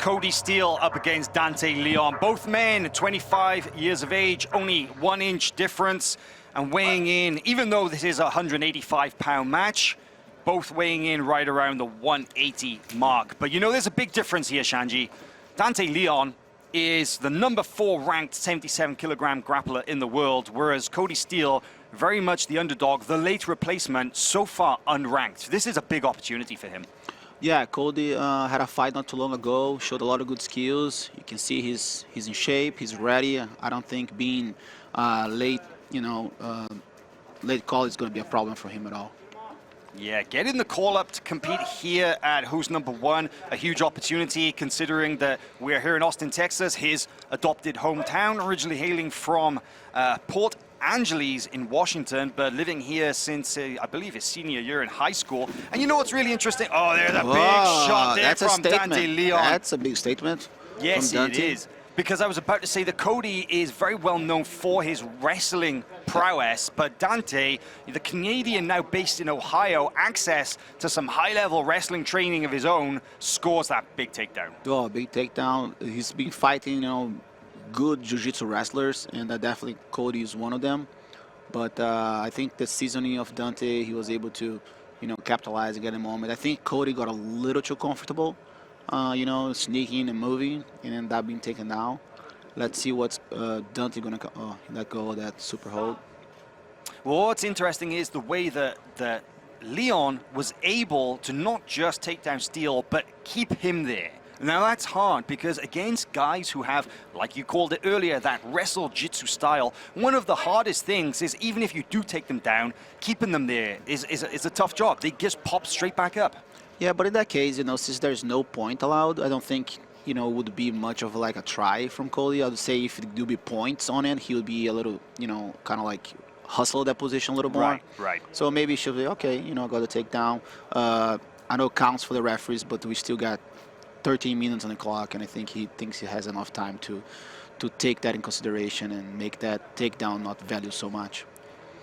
Kody Steele up against Dante Leon. Both men, 25 years of age, only 1 inch difference. And weighing in, even though this is a 185-pound match, both weighing in right around the 180 mark. But you know, there's a big difference here, Shanji. Dante Leon is the number 4 ranked 77-kilogram grappler in the world, whereas Kody Steele, very much the underdog, the late replacement, so far unranked. This is a big opportunity for him. Yeah, Kody had a fight not too long ago, showed a lot of good skills. You can see he's in shape, he's ready. I don't think being late call is going to be a problem for him at all. Yeah, getting the call up to compete here at Who's Number One, a huge opportunity considering that we're here in Austin, Texas, his adopted hometown, originally hailing from Port Angeles in Washington, but living here since, I believe, his senior year in high school. And you know what's really interesting? Oh, there's a big shot there from Dante Leon. That's a big statement. Yes, it is. Because I was about to say that Kody is very well known for his wrestling prowess, but Dante, the Canadian now based in Ohio, access to some high-level wrestling training of his own, scores that big takedown. Oh, big takedown. He's been fighting, good jiu-jitsu wrestlers, and definitely Kody is one of them. But I think the seasoning of Dante, he was able to, capitalize and get a moment. I think Kody got a little too comfortable. Sneaking and moving, and then that being taken down. Let's see what's Dante gonna let go of that super hold. Well, what's interesting is the way that Leon was able to not just take down Steele, but keep him there. Now that's hard because against guys who have, like you called it earlier, that wrestle jitsu style, one of the hardest things is even if you do take them down, keeping them there is a tough job. They just pop straight back up. Yeah, but in that case, since there's no point allowed, I don't think, it would be much of like a try from Kody. I would say if there do be points on it, he would be a little, kind of like hustle that position a little more. Right. So maybe he should be, okay, I got to take down. I know it counts for the referees, but we still got 13 minutes on the clock, and I think he thinks he has enough time to take that in consideration and make that takedown not value so much.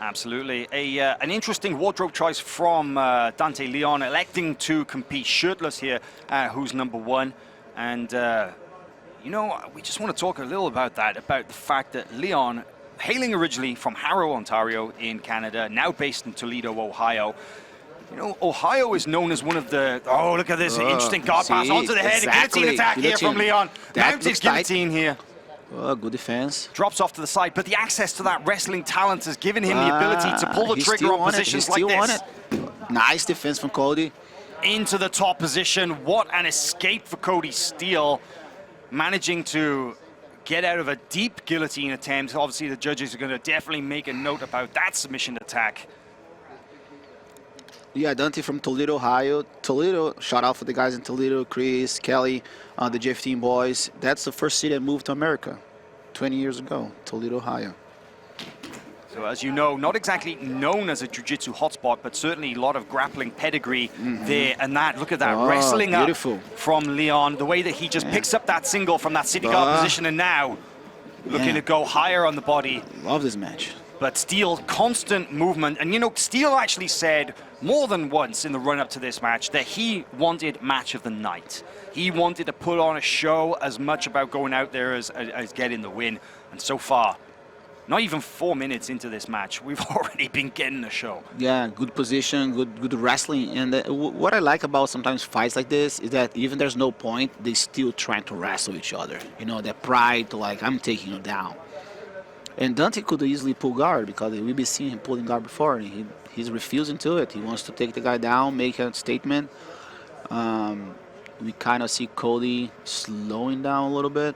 Absolutely. An interesting wardrobe choice from Dante Leon, electing to compete shirtless here at Who's Number One. And, we just want to talk a little about that, about the fact that Leon, hailing originally from Harrow, Ontario in Canada, now based in Toledo, Ohio. Ohio is known as one of the... Oh, look at this interesting guard pass onto the head. Exactly. A guillotine attack here from Leon. Mounted guillotine here. Oh, good defense. Drops off to the side, but the access to that wrestling talent has given him the ability to pull the trigger on positions like this. Nice defense from Kody. Into the top position. What an escape for Kody Steele. Managing to get out of a deep guillotine attempt. Obviously, the judges are going to definitely make a note about that submission attack. Yeah, Dante from Toledo, Ohio. Toledo, shout out for the guys in Toledo, Chris, Kelly, the J15 boys. That's the first city that moved to America 20 years ago, Toledo, Ohio. So as you know, not exactly known as a jiu-jitsu hotspot, but certainly a lot of grappling pedigree there. And look at that, wrestling beautiful up from Leon. The way that he just picks up that single from that city guard position and now looking to go higher on the body. Love this match. But Steele, constant movement. And, Steele actually said more than once in the run-up to this match that he wanted match of the night. He wanted to put on a show as much about going out there as getting the win. And so far, not even 4 minutes into this match, we've already been getting a show. Yeah, good position, good wrestling. And what I like about sometimes fights like this is that even there's no point, they still trying to wrestle each other. That pride to like, I'm taking you down. And Dante could easily pull guard because we've been seeing him pulling guard before. And he's refusing to it. He wants to take the guy down, make a statement. We kind of see Kody slowing down a little bit.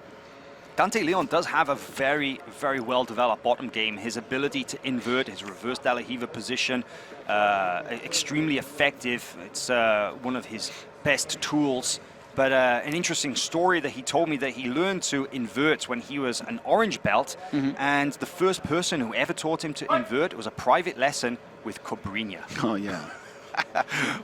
Dante Leon does have a very, very well-developed bottom game. His ability to invert, his reverse De La Riva position, extremely effective. It's one of his best tools. But an interesting story that he told me that he learned to invert when he was an orange belt. And the first person who ever taught him to invert was a private lesson with Cobrinha. Oh, yeah.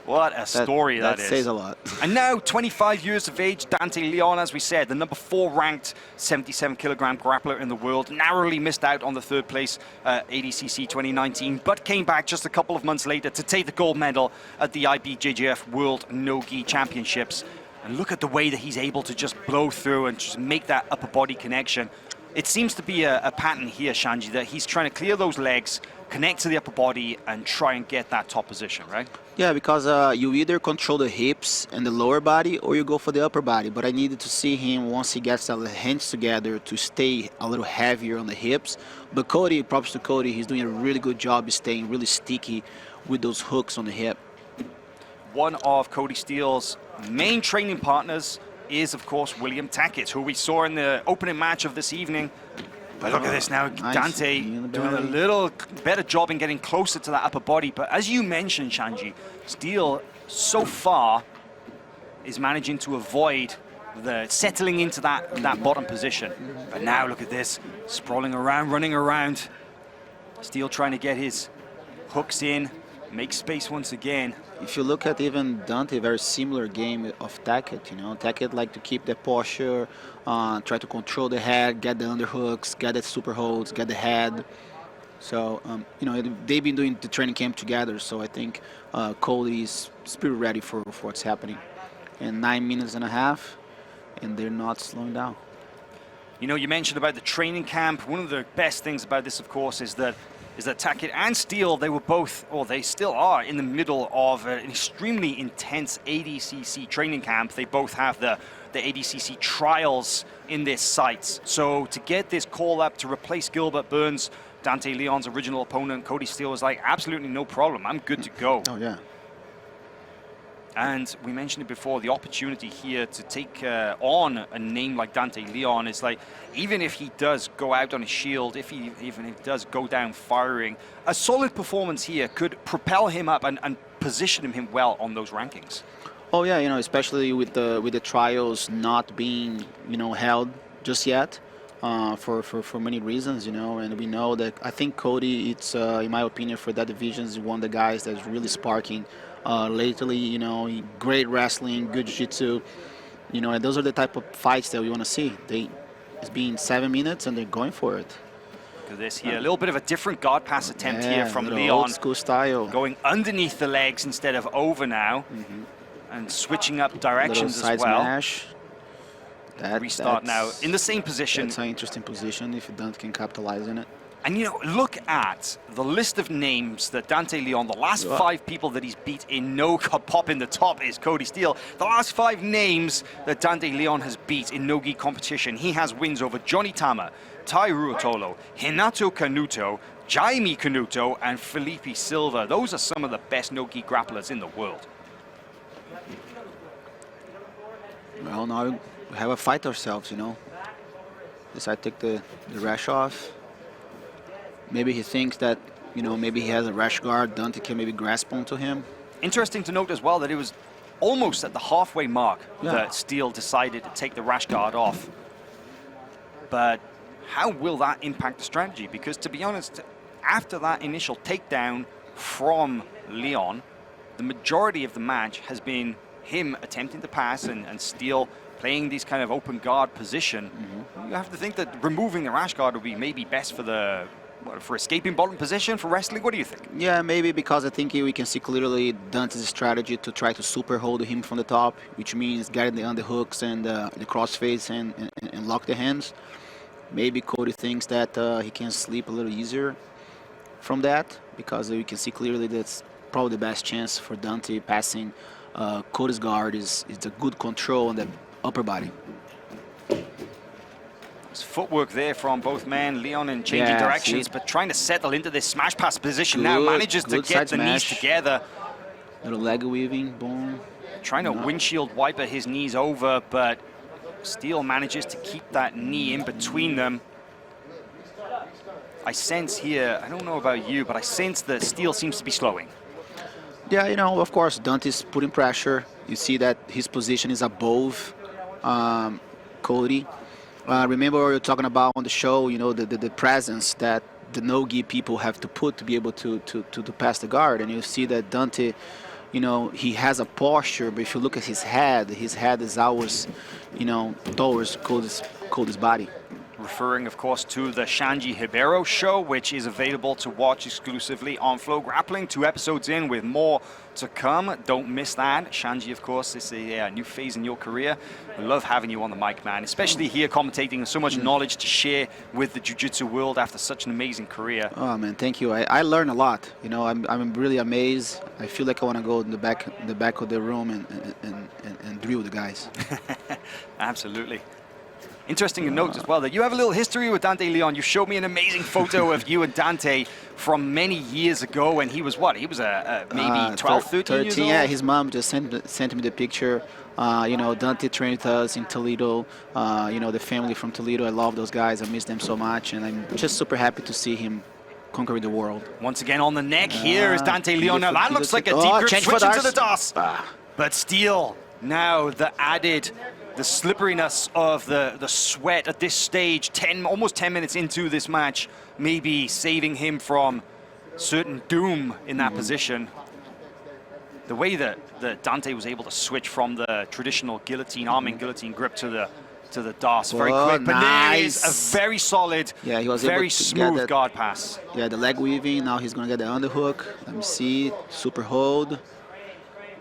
What a story that is. That says a lot. And now, 25 years of age, Dante Leon, as we said, the number 4 ranked 77-kilogram grappler in the world, narrowly missed out on the 3rd place ADCC 2019, but came back just a couple of months later to take the gold medal at the IBJJF World No-Gi Championships. And look at the way that he's able to just blow through and just make that upper body connection. It seems to be a pattern here, Shanji, that he's trying to clear those legs, connect to the upper body, and try and get that top position, right? Yeah, because you either control the hips and the lower body, or you go for the upper body. But I needed to see him, once he gets the hands together, to stay a little heavier on the hips. But Kody, props to Kody, he's doing a really good job staying really sticky with those hooks on the hip. One of Kody Steele's main training partners is, of course, William Tackett, who we saw in the opening match of this evening. But look at this now, Nice. Dante doing a little better job in getting closer to that upper body. But as you mentioned, Shanji, Steele so far is managing to avoid the settling into that bottom position. But now look at this, sprawling around, running around. Steele trying to get his hooks in, make space once again. If you look at even Dante, very similar game of Tackett, you know. Tackett like to keep the posture, try to control the head, get the underhooks, get the super holds, get the head. So, you know, they've been doing the training camp together, so I think Kody is pretty ready for what's happening. And 9 minutes and a half, and they're not slowing down. You know, you mentioned about the training camp. One of the best things about this, of course, is that Tackett and Steele, they were both, or they still are, in the middle of an extremely intense ADCC training camp. They both have the ADCC trials in their sights. So to get this call up to replace Gilbert Burns, Dante Leon's original opponent, Kody Steele, was like, absolutely no problem. I'm good to go. Oh, yeah. And we mentioned it before, the opportunity here to take on a name like Dante Leon is like, even if he does go out on his shield, even if he does go down firing, a solid performance here could propel him up and position him well on those rankings. Oh yeah, you know, especially with the trials not being, you know, held just yet, for many reasons, you know, and we know that I think Kody, it's in my opinion, for that division, is one of the guys that's really sparking lately. You know, great wrestling, good jiu-jitsu, you know, and those are the type of fights that we want to see. It's been 7 minutes and they're going for it. Look at this here, a little bit of a different guard pass attempt Yeah, here from Leon. Old school style. Going underneath the legs instead of over now, and switching up directions Little side as well. smash. Restart now in the same position. That's an interesting position if Dante can capitalize on it. And you know, look at the list of names that Dante Leon, the last 5 people that he's beat in no pop in the top is Kody Steele. The last 5 names that Dante Leon has beat in no-gi competition, he has wins over Johnny Tama, Tai Ruotolo, Renato Canuto, Jaime Canuto, and Felipe Silva. Those are some of the best no-gi grapplers in the world. Well, now we have a fight ourselves, you know. Decide to take the rash off. Maybe he thinks that, you know, maybe he has a rash guard. Dante can maybe grasp onto him. Interesting to note as well that it was almost at the halfway mark that Steele decided to take the rash guard off. But how will that impact the strategy? Because to be honest, after that initial takedown from Leon, the majority of the match has been him attempting to pass and Steele playing this kind of open guard position. You have to think that removing the rash guard would be maybe best for escaping bottom position, for wrestling. What do you think? Yeah, maybe, because I think we can see clearly Dante's strategy to try to super hold him from the top, which means getting the underhooks and the crossface and lock the hands. Maybe Kody thinks that he can sleep a little easier from that, because we can see clearly that's probably the best chance for Dante passing Kody's guard is a good control on the upper body. There's footwork there from both men. Leon in changing directions, but trying to settle into this smash pass position now. Manages to get the knees together. Little leg weaving, boom. Trying to windshield wiper his knees over, but Steele manages to keep that knee in between them. I sense here, I don't know about you, but I sense that Steele seems to be slowing. Yeah, you know, of course, Dante's putting pressure. You see that his position is above Kody. Remember what we were talking about on the show, you know, the presence that the no-gi people have to put to be able to pass the guard. And you see that Dante, you know, he has a posture, but if you look at his head is always, you know, towards Kody's body. referring, of course, to the Shanji Hibero show, which is available to watch exclusively on FloGrappling. 2 episodes in with more to come. Don't miss that. Shanji, of course, this is a new phase in your career. We love having you on the mic, man, especially here commentating, so much knowledge to share with the jiu-jitsu world after such an amazing career. Oh man, thank you. I learned a lot. You know, I'm really amazed. I feel like I want to go in the back of the room and drill the guys. Absolutely. Interesting to note as well that you have a little history with Dante Leon. You showed me an amazing photo of you and Dante from many years ago when he was what? He was maybe 12, 13 years old? Yeah, his mom just sent me the picture. You know, Dante trained with us in Toledo. You know, the family from Toledo. I love those guys. I miss them so much. And I'm just super happy to see him conquering the world. Once again on the neck here is Dante Leon. Now that looks like a deep grip switch into the DOS. But Steele, now the added... the slipperiness of the sweat at this stage, almost 10 minutes into this match, maybe saving him from certain doom in that position. The way that Dante was able to switch from the traditional guillotine, arming guillotine grip to the DOS very quick. But nice. there is a very solid, he was very able to smooth guard pass. Yeah, the leg weaving. Now he's going to get the underhook. Let me see. Super hold.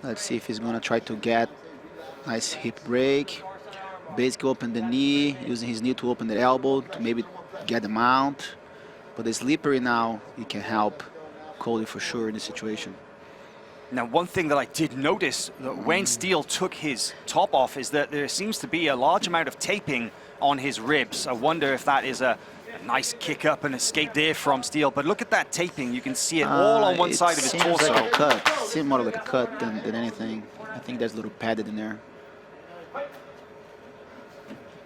Let's see if he's going to try to get nice hip break. Basically open the knee, using his knee to open the elbow to maybe get the mount. But the slippery now, it can help Kody for sure in this situation. Now, one thing that I did notice that when Steele took his top off is that there seems to be a large amount of taping on his ribs. I wonder if that is a nice kick up and escape there from Steele. But look at that taping. You can see it all on one side of his torso. Like a cut. It seems more like a cut than anything. I think there's a little padded in there.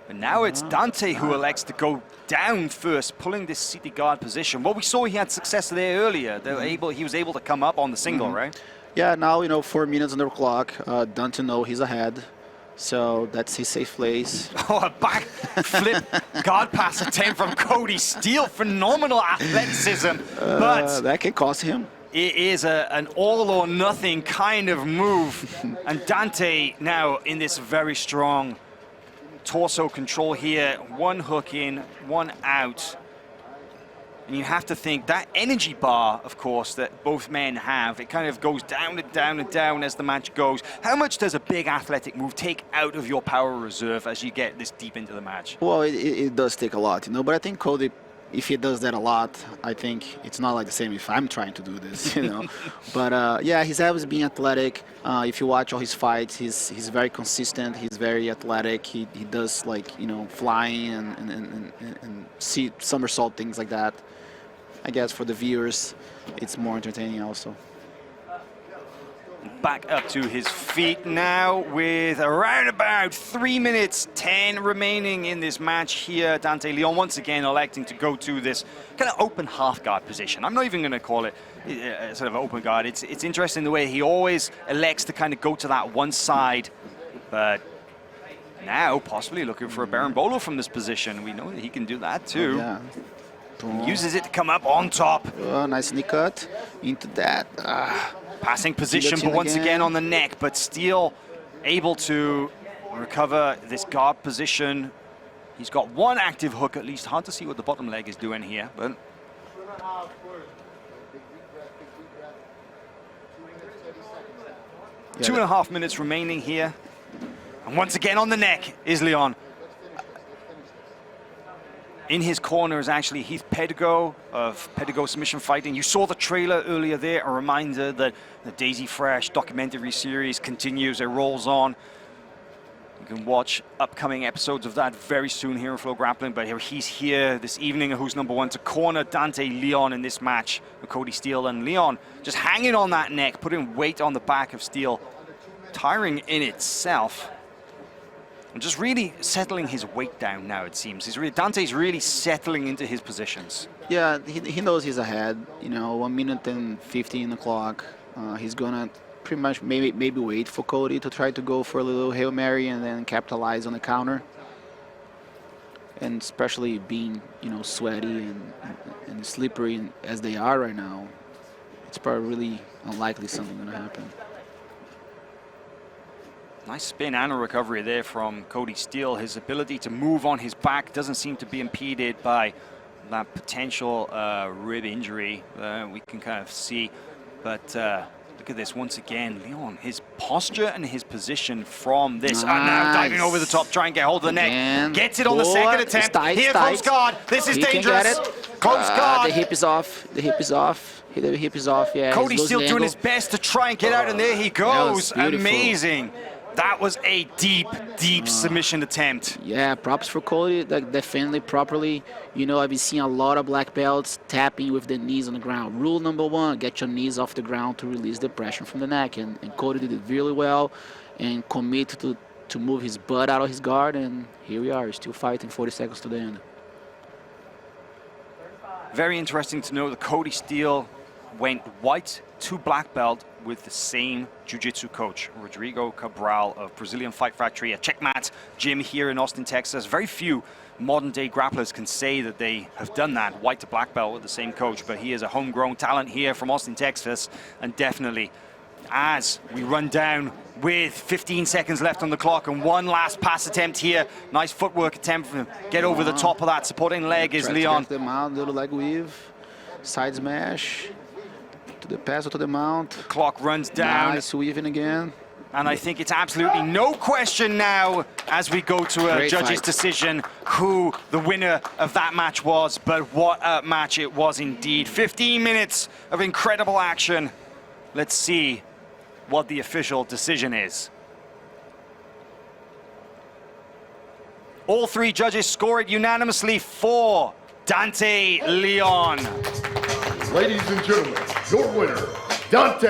And now it's Dante who elects to go down first, pulling this seated guard position. Well, we saw he had success there earlier. He was able to come up on the single, right? Yeah, now, you know, 4 minutes on the clock. Dante knows he's ahead. So that's his safe place. Oh, a back flip guard pass attempt from Kody Steele. Phenomenal athleticism. But that can cost him. it is an all or nothing kind of move. And Dante now in this very strong torso control here. One hook in, one out. And you have to think that energy bar, of course, that both men have, it kind of goes down and down and down as the match goes. How much does a big athletic move take out of your power reserve as you get this deep into the match? Well, it does take a lot, you know, but I think Kody, if he does that a lot, I think it's not like the same if I'm trying to do this, you know. But yeah, he's always been athletic. If you watch all his fights, he's very consistent. He's very athletic. He does, like, you know, flying and see somersault, things like that. I guess for the viewers, it's more entertaining also. Back up to his feet now with around about 3 minutes 10 remaining in this match here. Dante Leon once again electing to go to this kind of open half guard position. I'm not even going to call it sort of open guard. It's interesting the way he always elects to kind of go to that one side, but now possibly looking for a Berimbolo from this position. We know that he can do that too. Oh, yeah. Uses it to come up on top. Oh, nice knee cut into that. Passing position, but once again on the neck. But Steele able to recover this guard position. He's got one active hook at least. Hard to see what the bottom leg is doing here, but yeah, 2.5 minutes remaining here. And once again on the neck is Leon. In his corner is actually Heath Pedigo of Pedigo Submission Fighting. You saw the trailer earlier there, a reminder that the Daisy Fresh documentary series continues, it rolls on. You can watch upcoming episodes of that very soon here in FloGrappling, but he's here this evening, who's number one, to corner Dante Leon in this match with Kody Steele. And Leon just hanging on that neck, putting weight on the back of Steele, tiring in itself. And just really settling his weight down now, it seems. Dante's really settling into his positions. Yeah, he knows he's ahead. You know, 1 minute and 15 on the clock. He's gonna pretty much maybe wait for Kody to try to go for a little Hail Mary and then capitalize on the counter. And especially being, you know, sweaty and slippery as they are right now, it's probably really unlikely something gonna happen. Nice spin and a recovery there from Kody Steele. His ability to move on his back doesn't seem to be impeded by that potential rib injury we can kind of see. But look at this once again. Leon, his posture and his position from this. Nice. And now diving over the top, try and get hold of the neck. Gets it on the Boy, second it's attempt. tight, Here, tight. close guard. This is He can dangerous. get it. Close guard. The hip is off. The hip is off. The hip is off. Yeah. Cody he's Steele losing doing angle. his best to try and get out, and there he That was goes. beautiful. Amazing. That was a deep, deep submission attempt. Yeah, props for Cody, like defending properly. You know, I've been seeing a lot of black belts tapping with the knees on the ground. Rule number one, get your knees off the ground to release the pressure from the neck. And Cody did it really well and committed to move his butt out of his guard. And here we are, still fighting 40 seconds to the end. Very interesting to know that Kody Steele went white to black belt with the same jiu-jitsu coach, Rodrigo Cabral of Brazilian Fight Factory, a checkmat gym here in Austin, Texas. Very few modern-day grapplers can say that they have done that, white to black belt with the same coach, but he is a homegrown talent here from Austin, Texas, and definitely, as we run down with 15 seconds left on the clock and one last pass attempt here. Nice footwork attempt to get over the top of that supporting leg is Leon. The mount, little leg weave, side smash, to the pass or to the mount. Clock runs down. Nice weaving again. And I think it's absolutely no question now as we go to a Great judge's fight. decision who the winner of that match was. But what a match it was indeed. 15 minutes of incredible action. Let's see what the official decision is. All three judges score it unanimously for Dante Leon. Ladies and gentlemen, your winner, Dante